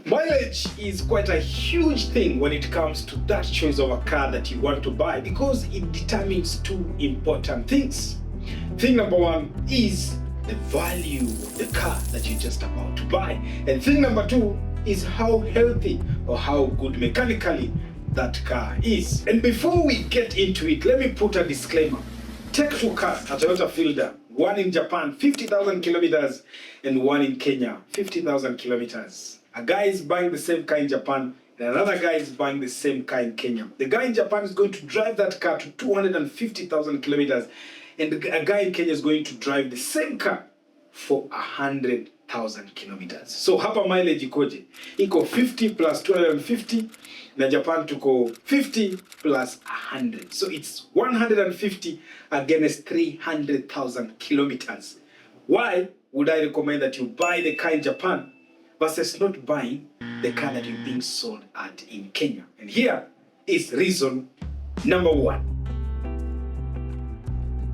Mileage is quite a huge thing when it comes to that choice of a car that you want to buy because it determines two important things. Thing number one is the value of the car that you're just about to buy. And thing number two is how healthy or how good mechanically that car is. And before we get into it, let me put a disclaimer. Take two cars, a Toyota Fielder, one in Japan, 50,000 kilometers, and one in Kenya, 50,000 kilometers. A guy is buying the same car in Japan, and another guy is buying the same car in Kenya. The guy in Japan is going to drive that car to 250,000 kilometers, and a guy in Kenya is going to drive the same car for 100,000 kilometers. So hapa mileage ikoje? Iko 50 plus 250, na Japan tuko 50 plus 100. So it's 150 against 300,000 kilometers. Why would I recommend that you buy the car in Japan versus not buying the car that you're being sold at in Kenya? And here is reason number one.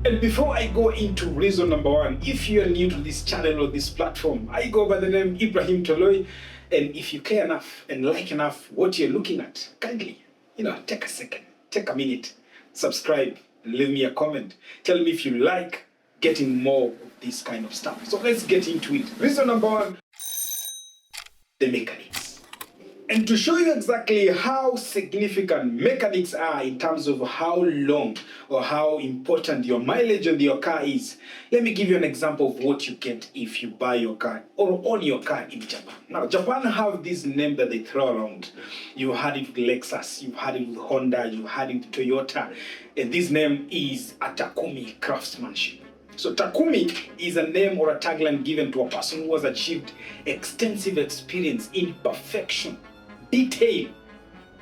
And before I go into reason number one, if you are new to this channel or this platform, I go by the name Ibrahim Toloi. And if you care enough and like enough what you're looking at, kindly, take a second, take a minute, subscribe, and leave me a comment. Tell me if you like getting more of this kind of stuff. So let's get into it. Reason number one, the mechanics. And to show you exactly how significant mechanics are in terms of how long or how important your mileage on your car is, let me give you an example of what you get if you buy your car or own your car in Japan. Now, Japan have this name that they throw around. You had it with Lexus, you had it with Honda, you had it with Toyota, and this name is a Takumi craftsmanship. So Takumi is a name or a tagline given to a person who has achieved extensive experience in perfection, detail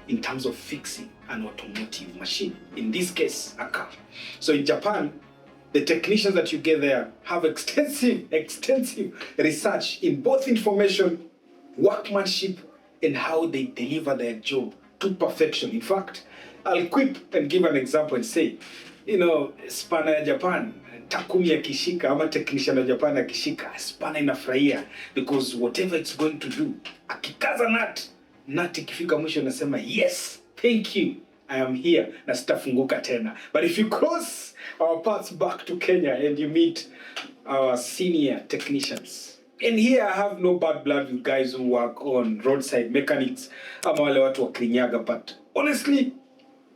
in terms of fixing an automotive machine, in this case a car. So in Japan, the technicians that you get there have extensive research in both information, workmanship, and how they deliver their job to perfection. In fact, I'll quip and give an example and say, spanner ya Japan, Takumi akishika ama technician ya Japan akishika, spanner inafurahia because whatever it's going to do, akikaza nut ikifika mwisho nasema yes, thank you, I am here, na sitafunguka tena. But if you cross our paths back to Kenya and you meet our senior technicians, and here I have no bad blood with guys who work on roadside mechanics ama wale watu wa Kirinyaga, but honestly,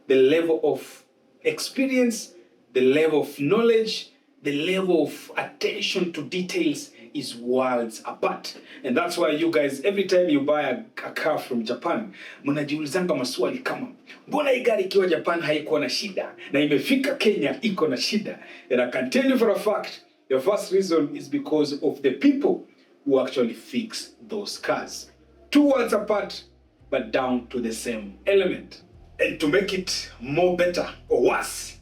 the level of experience, the level of knowledge, the level of attention to details is worlds apart. And that's why you guys, every time you buy a car from Japan, mnajiulizanga maswali kama, mbona hii gari ikiwa Japan haikuwa na shida na imefika Kenya iko na shida? And I can tell you for a fact, the first reason is because of the people who actually fix those cars. Two worlds apart, but down to the same element. And to make it more better or worse,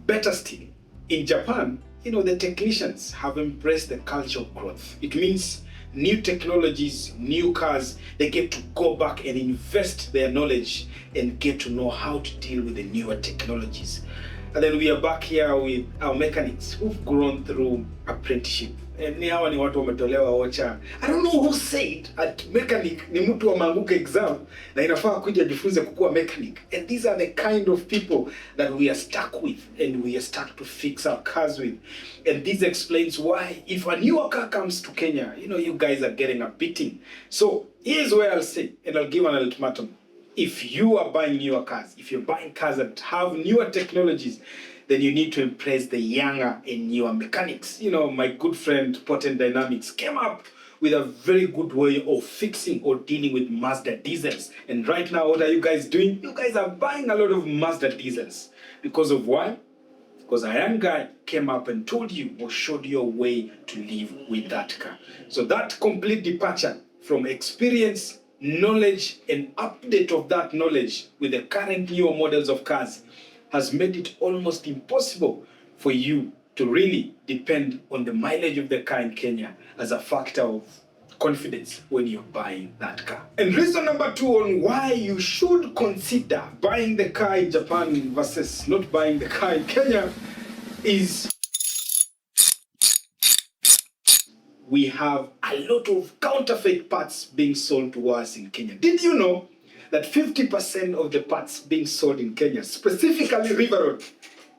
better still, in Japan, the technicians have embraced the culture of growth. It means new technologies, new cars, they get to go back and invest their knowledge and get to know how to deal with the newer technologies. And then we are back here with our mechanics who've grown through apprenticeship. And ni hawa ni watu wametolewa ocha. I don't know who said at mechanic ni mtu wa manguka exam na inafaa kuja jifunze kukuwa mechanic. And these are the kind of people that we are stuck with and we are stuck to fix our cars with. And this explains why if a newer car comes to Kenya, you guys are getting a beating. So here's where I'll say, and I'll give an ultimatum. If you are buying newer cars, if you're buying cars that have newer technologies, then you need to impress the younger and newer mechanics. My good friend Potent Dynamics came up with a very good way of fixing or dealing with Mazda diesels. And right now, what are you guys doing? You guys are buying a lot of Mazda diesels. Because of why? Because a young guy came up and told you or showed you a way to live with that car. So that complete departure from experience, knowledge, and update of that knowledge with the current newer models of cars has made it almost impossible for you to really depend on the mileage of the car in Kenya as a factor of confidence when you're buying that car. And reason number two on why you should consider buying the car in Japan versus not buying the car in Kenya is we have a lot of counterfeit parts being sold to us in Kenya. Did you know that 50% of the parts being sold in Kenya, specifically River Road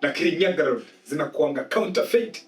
na Kirinyaga Road, zinakuanga counterfeit?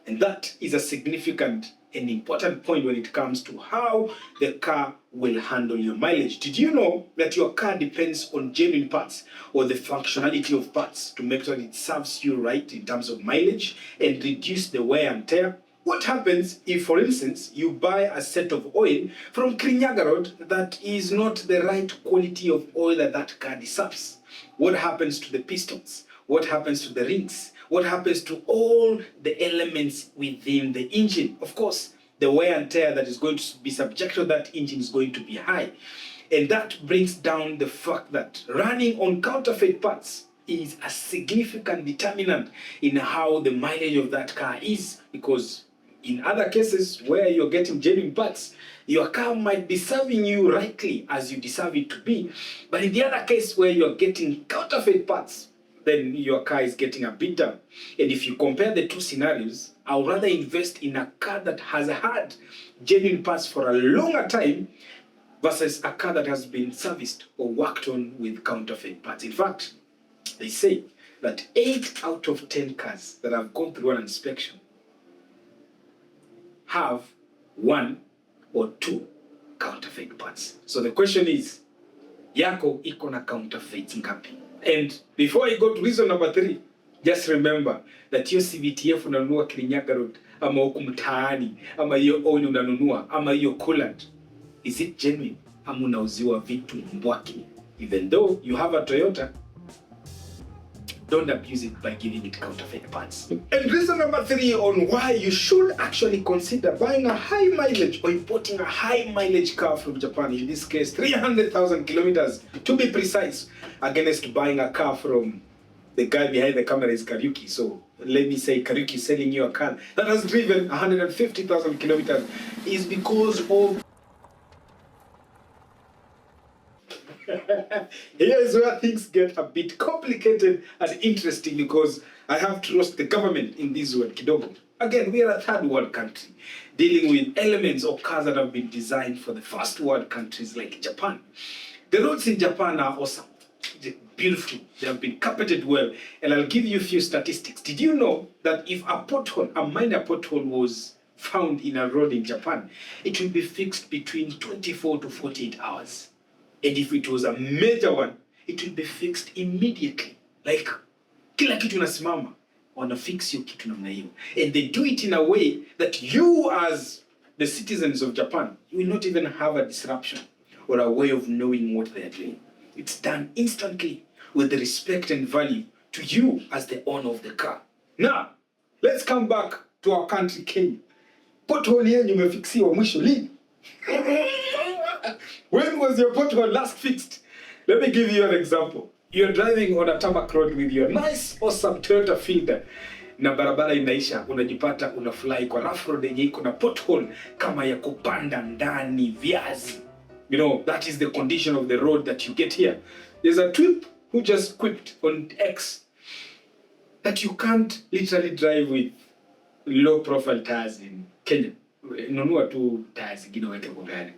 And that is a significant and important point when it comes to how the car will handle your mileage. Did you know that your car depends on genuine parts or the functionality of parts to make sure it serves you right in terms of mileage and reduce the wear and tear? What happens if, for instance, you buy a set of oil from Kirinyaga Road that is not the right quality of oil that that car deserves? What happens to the pistons? What happens to the rings? What happens to all the elements within the engine? Of course, the wear and tear that is going to be subject to that engine is going to be high. And that brings down the fact that running on counterfeit parts is a significant determinant in how the mileage of that car is. Because in other cases where you're getting genuine parts, your car might be serving you rightly as you deserve it to be. But in the other case where you're getting counterfeit parts, then your car is getting a bit down. And if you compare the two scenarios, I would rather invest in a car that has had genuine parts for a longer time versus a car that has been serviced or worked on with counterfeit parts. In fact, they say that 8 out of 10 cars that have gone through an inspection have 1 or 2 counterfeit parts. So the question is, yako iko na counterfeit ngapi? And before you go to reason number 3, just remember that your CVTF unanunua Kirinyaga Road, ama huku mtaani, ama hiyo oil unanunua, ama hiyo coolant, is it genuine? Ama unauziwa vitu mbwaki? Even though you have a Toyota, don't abuse it by giving it counterfeit parts. And reason number 3 on why you should actually consider buying a high mileage or importing a high mileage car from Japan, in this case 300,000 kilometers to be precise, against buying a car from the guy behind the camera is Kariuki. So let me say Kariuki selling you a car that has driven 150,000 kilometers is because of here's where things get a bit complicated and interesting, because I have to roast the government in this word kidogo. Again, we are a third world country dealing with elements or cars that have been designed for the first world countries like Japan. The roads in Japan are awesome. They're beautiful. They have been carpeted well. And I'll give you a few statistics. Did you know that if a pothole, a minor pothole was found in a road in Japan, it will be fixed between 24 to 48 hours? And if it was a major one, it will be fixed immediately. Like, kila kitu nasimama, wana fix hiyo kitu namna hiyo. And they do it in a way that you as the citizens of Japan, you will not even have a disruption or a way of knowing what they are doing. It's done instantly with the respect and value to you as the owner of the car. Now, let's come back to our country, Kenya. Pothole yenyu umefixiwa mwisho lini? When was your pothole last fixed? Let me give you an example. You're driving on a tarmac road with your nice, awesome Toyota Fielder. Na barabara inaisha, unajipata unafly kwa rough road yenye iko na pothole kama ya kupanda ndani viazi. You know, that is the condition of the road that you get here. There's a tweet who just quipped on X that you can't literally drive with low profile tires in Kenya. Nunua tu tires zingine weke kwa gari.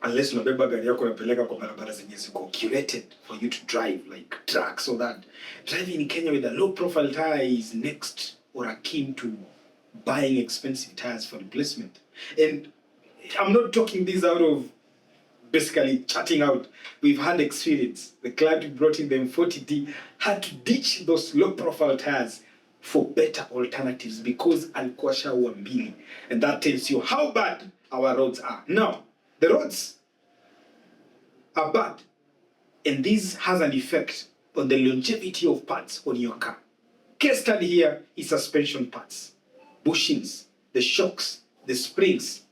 Unless unabeba gari yako unapeleka kwa barabara zenye ziko curated for you to drive like trucks or that. Driving in Kenya with a low profile tire is next or akin to buying expensive tires for replacement. And I'm not talking this out of basically chatting out. We've had experience. The client who brought in the M40D had to ditch those low profile tires for better alternatives because alikuwa shaua mbili. And that tells you how bad our roads are. Now, the roads are bad, and this has an effect on the longevity of parts on your car. Case study here is suspension parts, bushings, the shocks, the springs,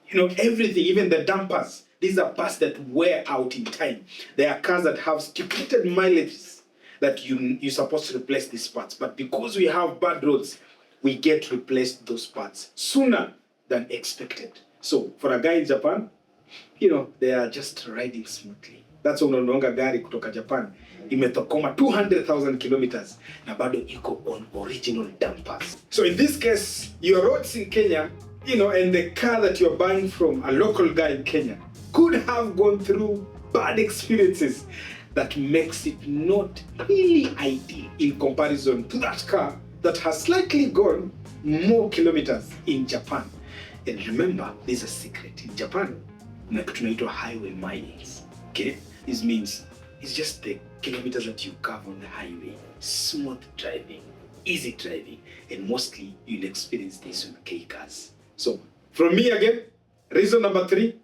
you know, everything, even the dampers. These are parts that wear out in time. There are cars that have stipulated mileages that you're supposed to replace these parts. But because we have bad roads, we get replaced those parts sooner than expected. So for a guy in Japan, you know, they are just riding smoothly. That's why unaonanga gari kutoka Japan imetokoma 200,000 kilometers na bado iko on original dampers. So in this case, your roads in Kenya, and the car that you're buying from a local guy in Kenya could have gone through bad experiences that makes it not really ideal in comparison to that car that has slightly gone more kilometers in Japan. And remember, there's a secret in Japan. Tunaitwa highway miles. Okay? This means it's just the kilometers that you cover on the highway. Smooth driving, easy driving, and mostly you'll experience this on K cars. So, from me again, reason number 3,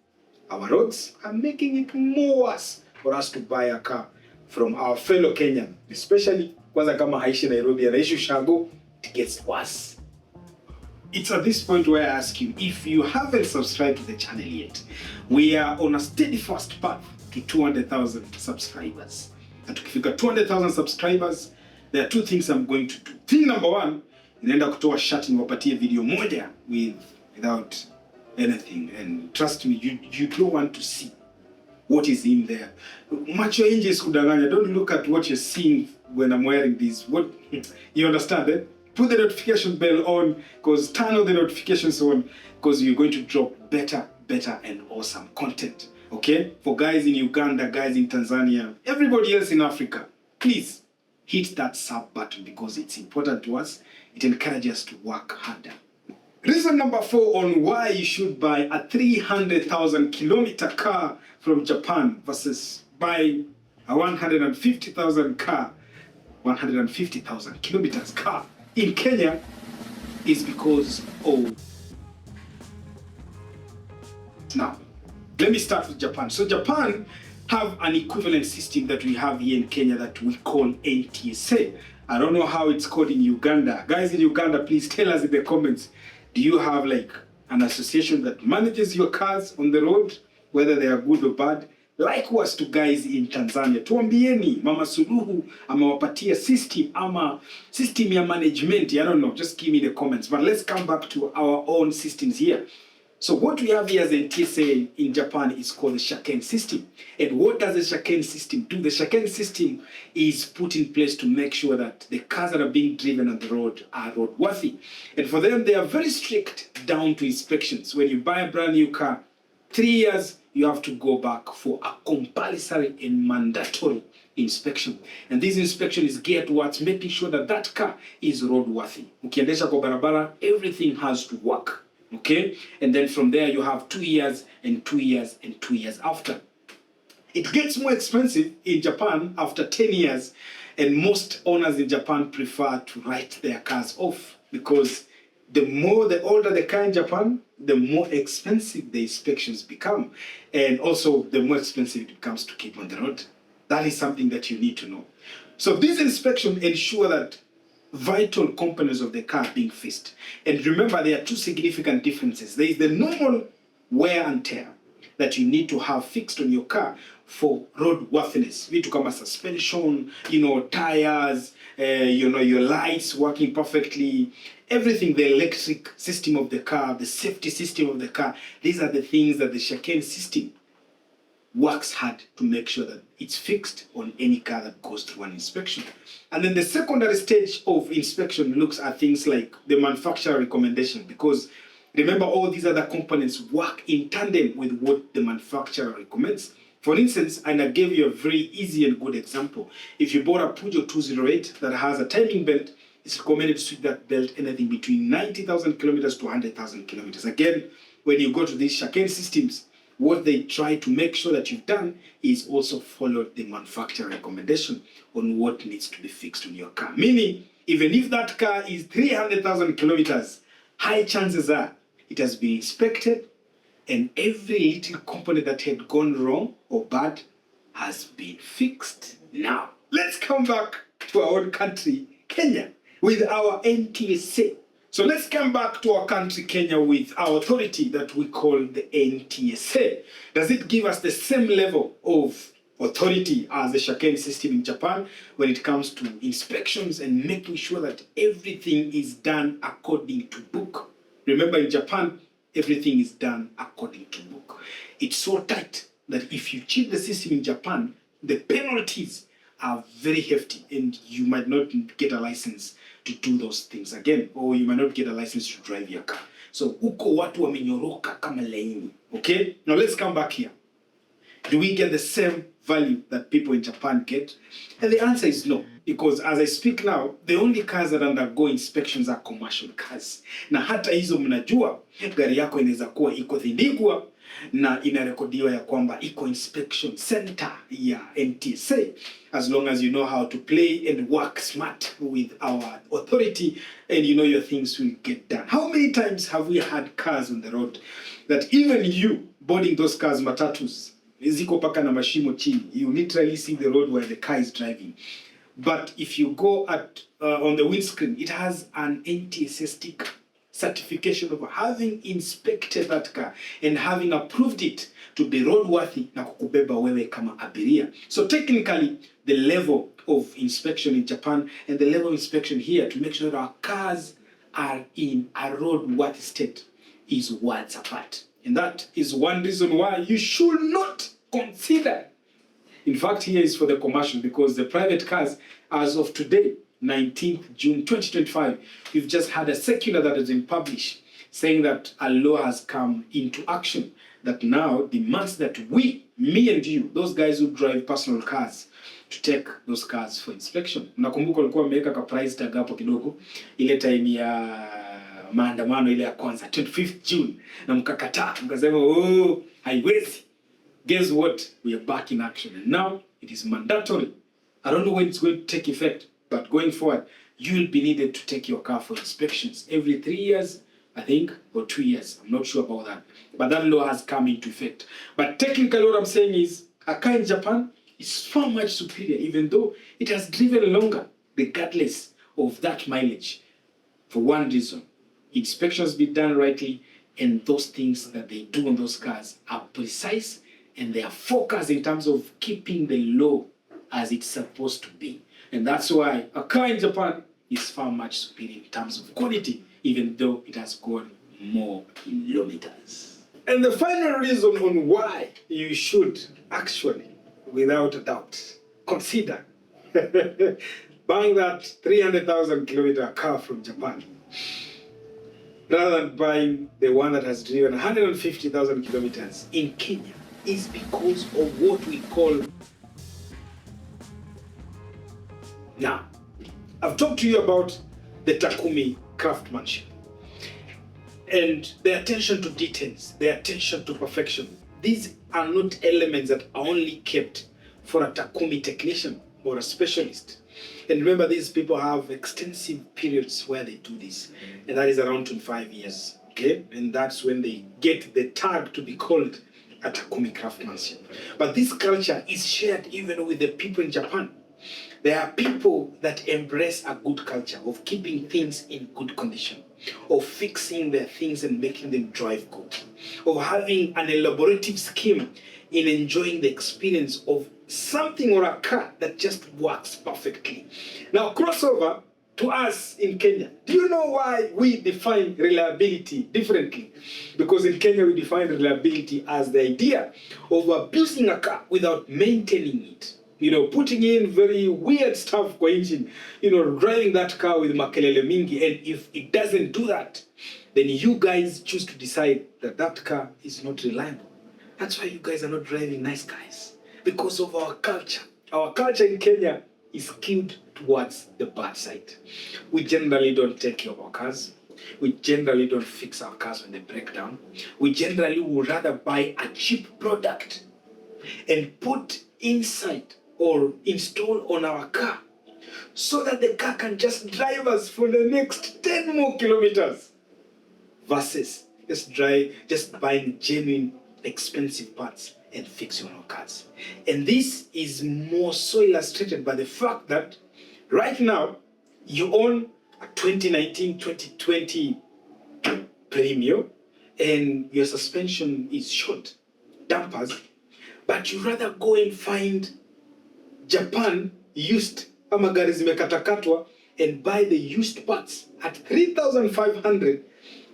our roads are making it more worse for us to buy a car from our fellow Kenyan, especially kwanza kama haishi Nairobi, anaishi Ushago, it gets worse. It's at this point where I ask you, if you haven't subscribed to the channel yet, we are on a steady fast path to 200,000 subscribers. And tukifika 200,000 subscribers, there are 2 things I'm going to do. Thing number 1, inaenda kutoa shati niwapatie video moja without anything. And trust me, you don't want to see what is in there. Macho nje is kudanganya. Don't look at what you're seeing when I'm wearing this. What you understand, eh? Put the notification bell on, because turn on the notifications on, because you're going to drop better and awesome content. Okay? For guys in Uganda, guys in Tanzania, everybody else in Africa, please hit that sub button because it's important to us. It encourages us to work harder. Reason number 4 on why you should buy a 300,000 kilometer car from Japan versus buying a 150,000 kilometers car in Kenya is because of... Now, let me start with Japan. So Japan have an equivalent system that we have here in Kenya that we call NTSA. I don't know how it's called in Uganda. Guys in Uganda, please tell us in the comments. Do you have like an association that manages your cars on the road, whether they are good or bad? Likewise to guys in Tanzania. Tuambieni, Mama Suluhu amewapatia system ya management. I don't know, just give me the comments. But let's come back to our own systems here. So what we have here as a NTSA in Japan is called the Shaken system. And what does the Shaken system do? The Shaken system is put in place to make sure that the cars that are being driven on the road are roadworthy. And for them, they are very strict down to inspections. When you buy a brand new car, 3 years, you have to go back for a compulsory and mandatory inspection. And this inspection is geared towards making sure that that car is roadworthy. Ukiendesha kwa barabara, everything has to work. Okay? And then from there, you have 2 years and 2 years and 2 years after. It gets more expensive in Japan after 10 years. And most owners in Japan prefer to write their cars off because the older the car in Japan, the more expensive the inspections become. And also, the more expensive it becomes to keep on the road. That is something that you need to know. So this inspection ensure that vital components of the car being fixed. And remember, there are 2 significant differences. There is the normal wear and tear that you need to have fixed on your car for roadworthiness. Vitu kama suspension, tires, your lights working perfectly, everything, the electric system of the car, the safety system of the car. These are the things that the Shaken system works hard to make sure that it's fixed on any car that goes through an inspection. And then the secondary stage of inspection looks at things like the manufacturer recommendation, because remember, all these other components work in tandem with what the manufacturer recommends. For instance, and I gave you a very easy and good example. If you bought a Peugeot 208 that has a timing belt, it's recommended to switch that belt anything between 90,000 kilometers to 100,000 kilometers. Again, when you go to these Shaken systems, what they try to make sure that you've done is also follow the manufacturer recommendation on what needs to be fixed on your car. Meaning, even if that car is 300,000 kilometers, high chances are it has been inspected and every little component that had gone wrong or bad has been fixed. Now, let's come back to our own country, Kenya, with our NTSA. So let's come back to our country, Kenya, with our authority that we call the NTSA. Does it give us the same level of authority as the Shaken system in Japan when it comes to inspections and making sure that everything is done according to book? Remember, in Japan, everything is done according to book. It's so tight that if you cheat the system in Japan, the penalties are very hefty and you might not get a license to do those things again, or you might not get a license to drive your car. So huko watu wamenyoroka kama laini. Okay? Now let's come back here. Do we get the same value that people in Japan get? And the answer is no. Because as I speak now, the only cars that undergo inspections are commercial cars. Na hata hizo mnajua, gari yako inaweza kuwa iko thindigwa na inarekodiwa ya kwamba iko inspection center ya NTSA. As long as you know how to play and work smart with our authority and you know your things will get done. How many times have we had cars on the road that even you boarding those cars, matatus, ziko paka na mashimo chini, you literally see the road where the car is driving. But if you go at on the windscreen, it has an NTSA sticker, certification of having inspected that car and having approved it to be roadworthy na kukubeba wewe kama abiria. So technically, the level of inspection in Japan and the level of inspection here to make sure that our cars are in a roadworthy state is worlds apart. And that is one reason why you should not consider. In fact, here is for the commercial, because the private cars, as of today, 19th June 2025, we've just had a circular that has been published saying that a law has come into action that now demands that we, me and you, those guys who drive personal cars, to take those cars for inspection. Nakumbuka walikuwa wameweka ka price tag hapo kidogo ile time ya maandamano ile ya kwanza 25th June na mkakataa mkasema oh haiwezi. Guess what? We are back in action and now it is mandatory. I don't know when it's going to take effect, but going forward you will be needed to take your car for inspections every 3 years, I think, or 2 years. I'm not sure about that. But that law has come into effect. But technically what I'm saying is a car in Japan is far much superior, even though it has driven longer, regardless of that mileage. For one reason, inspections be done rightly, and those things that they do on those cars are precise and they are focused in terms of keeping the law as it's supposed to be. And that's why a car in Japan is far much superior in terms of quality, even though it has gone more kilometers. And the final reason on why you should actually, without a doubt, consider buying that 300,000 kilometer car from Japan rather than buying the one that has driven 150,000 kilometers in Kenya is because of what we call. Now, I've talked to you about the Takumi craftsmanship and the attention to details, the attention to perfection. These are not elements that are only kept for a Takumi technician or a specialist. And remember, these people have extensive periods where they do this, and that is around 25 years. Okay, and that's when they get the tag to be called a Takumi craftsmanship. But this culture is shared even with the people in Japan. There are people that embrace a good culture of keeping things in good condition, of fixing their things and making them drive good, of having an elaborative scheme in enjoying the experience of something or a car that just works perfectly. Now, crossover to us in Kenya. Do you know why we define reliability differently? Because in Kenya we define reliability as the idea of abusing a car without maintaining it. You know, putting in very weird stuff for engine, you know, driving that car with makelele mingi, and if it doesn't do that, then you guys choose to decide that that car is not reliable. That's why you guys are not driving nice cars, because of our culture. Our culture in Kenya is skewed towards the bad side. We generally don't take care of our cars. We generally don't fix our cars when they break down. We generally would rather buy a cheap product and put inside or install on our car so that the car can just drive us for the next 10 more kilometers versus just buying genuine expensive parts and fixing our cars. And this is more so illustrated by the fact that right now you own a 2019-2020 Premium and your suspension is short, dampers, but you rather go and find Japan used ama gari zimekatakatwa and buy the used parts at 3,500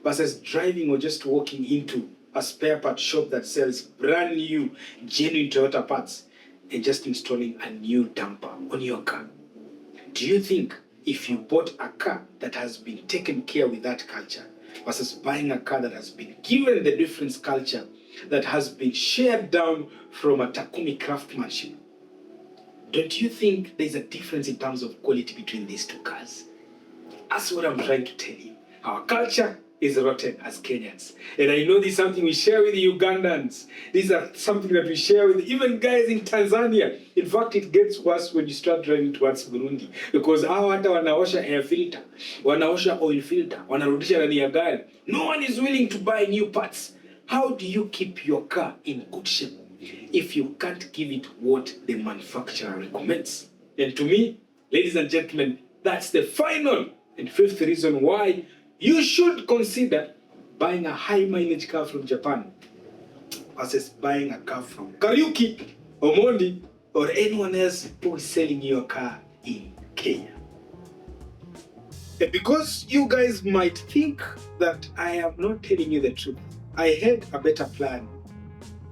versus driving or just walking into a spare part shop that sells brand new genuine Toyota parts and just installing a new damper on your car. Do you think if you bought a car that has been taken care with that culture, versus buying a car that has been given the difference culture, that has been shared down from a Takumi craftsmanship. Don't you think there's a difference in terms of quality between these two cars? That's what I'm trying to tell you. Our culture is rotten as Kenyans. And I know this is something we share with the Ugandans. These are something that we share with even guys in Tanzania. In fact, it gets worse when you start driving towards Burundi. Because hao hata wanaosha air filter, wanaosha oil filter, wanarudisha ndani ya gari. No one is willing to buy new parts. How do you keep your car in good shape if you can't give it what the manufacturer recommends? And to me, ladies and gentlemen, that's the final and fifth reason why you should consider buying a high mileage car from Japan versus buying a car from Kariuki or Mondi or anyone else who is selling you a car in Kenya. And because you guys might think that I am not telling you the truth, I had a better plan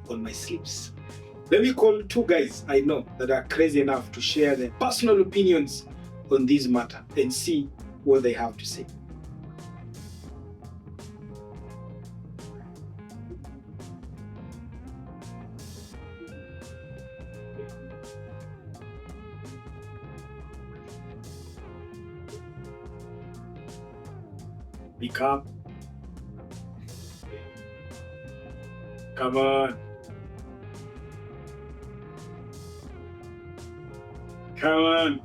on my sleeves. Let me call two guys I know that are crazy enough to share their personal opinions on this matter and see what they have to say. Pick up. Come on. Come on.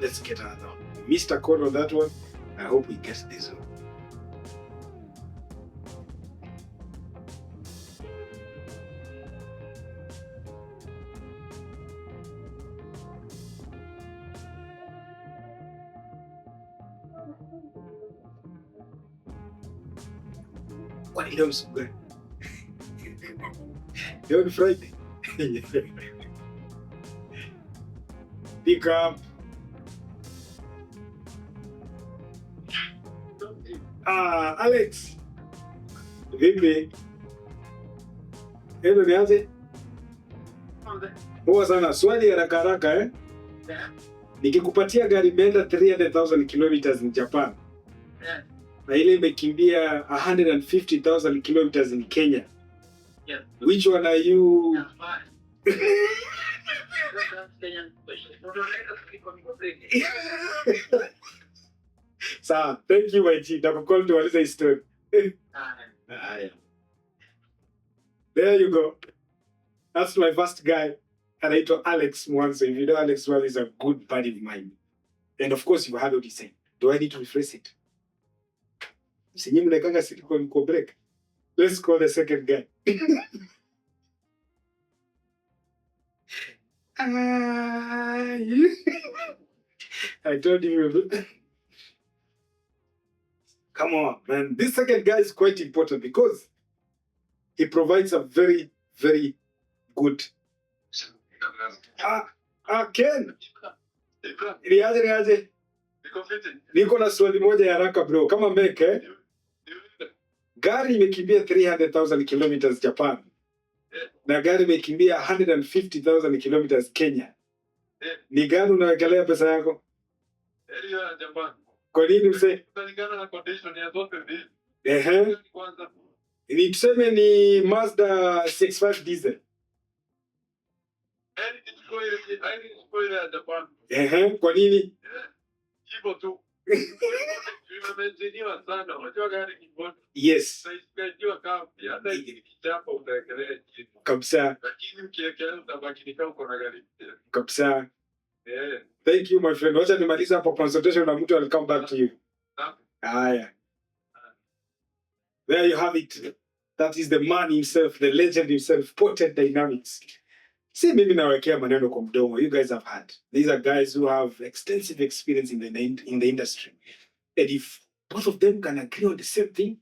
Let's get another one. Mr. Code on that one. I hope we get this one. What leo msugani? Leo ni Friday. Pick up. Alex. Vipi? Hello, niaje? Poa sana. Swali haraka haraka Nikikupatia gari imeenda 300,000 kilometers in Japan. Na ile imekimbia 150,000 kilometers in Kenya. Which one are you? Sawa, thank you my G. Nakukol to waliza story. There you go. That's my first guy. Anaitwa Alex Mwanzo. If you know Alex Mwanzo is a good buddy of mine. And of course you've heard what he said. Do I need to rephrase it? Sinyi mnekanga silicon ko break. Let's call the second guy. I told you. Come on, man. This second guy is quite important because he provides a very, very good. Ken. Riaje. Niko na swali moja ya haraka bro. Kama meke. Gari imekimbia 300,000 kilometers Japan. Na gari imekimbia 150,000 kilometers Kenya. Ni gani unawekelea pesa yako? Japan. Kwa nini mse? Kulingana na condition ya zote mbili. Kwanza. Ni tuseme ni Mazda 65 diesel. Ile Japan. Kwa nini? Hivyo tu. Imemenziniwa sana. Unajua gari kiboto. Yes. Saidiwa kama hata ikichapa utaekelea chini. Kabisa. Lakini ukiwekelea utabaki kama uko na gari. Kabisa. Yeah. Thank you my friend. Wacha nimaliza hapo consultation na mtu will come back to you. Haya. There you have it. That is the man himself, the legend himself, Potent Dynamics. See, mimi nawekea maneno kwa mdomo. You guys have heard. These are guys who have extensive experience in the industry. And if both of them can agree on the same thing,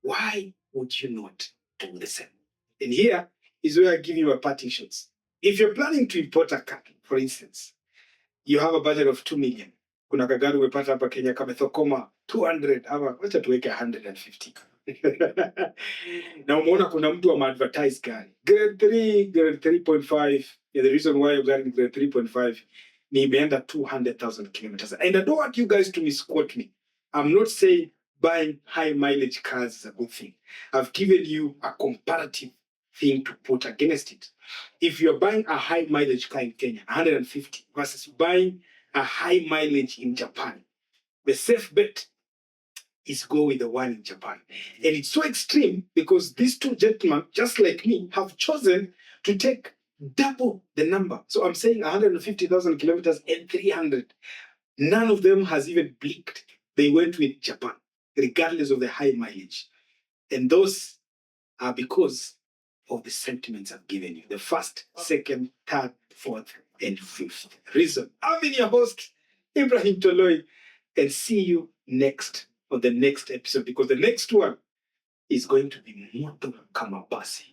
why would you not do the same? And here is where I give you a parting shots. If you're planning to import a car, for instance, you have a budget of 2 million. Kuna kagari umepata hapa Kenya kama Thokoma 200 ama wacha tuweke 150. Na umeona kuna mtu ameadvertise gari. Grade 3, grade 3.5. Yeah, the reason why you're getting grade 3.5 nimeenda 200,000 kilometers. And I don't want you guys to misquote me. I'm not saying buying high mileage cars is a good thing. I've given you a comparative thing to put against it. If you're buying a high mileage car in Kenya, 150, versus buying a high mileage in Japan, the safe bet is go with the one in Japan. And it's so extreme because these two gentlemen, just like me, have chosen to take double the number. So I'm saying 150,000 kilometers and 300. None of them has even blinked. They went with Japan, regardless of the high mileage. And those are because of the sentiments I've given you. The first, second, third, fourth, and fifth reason. I'm in your host, Ibrahim Toloi, and see you next on the next episode, because the next one is going to be Moto Kamabasi.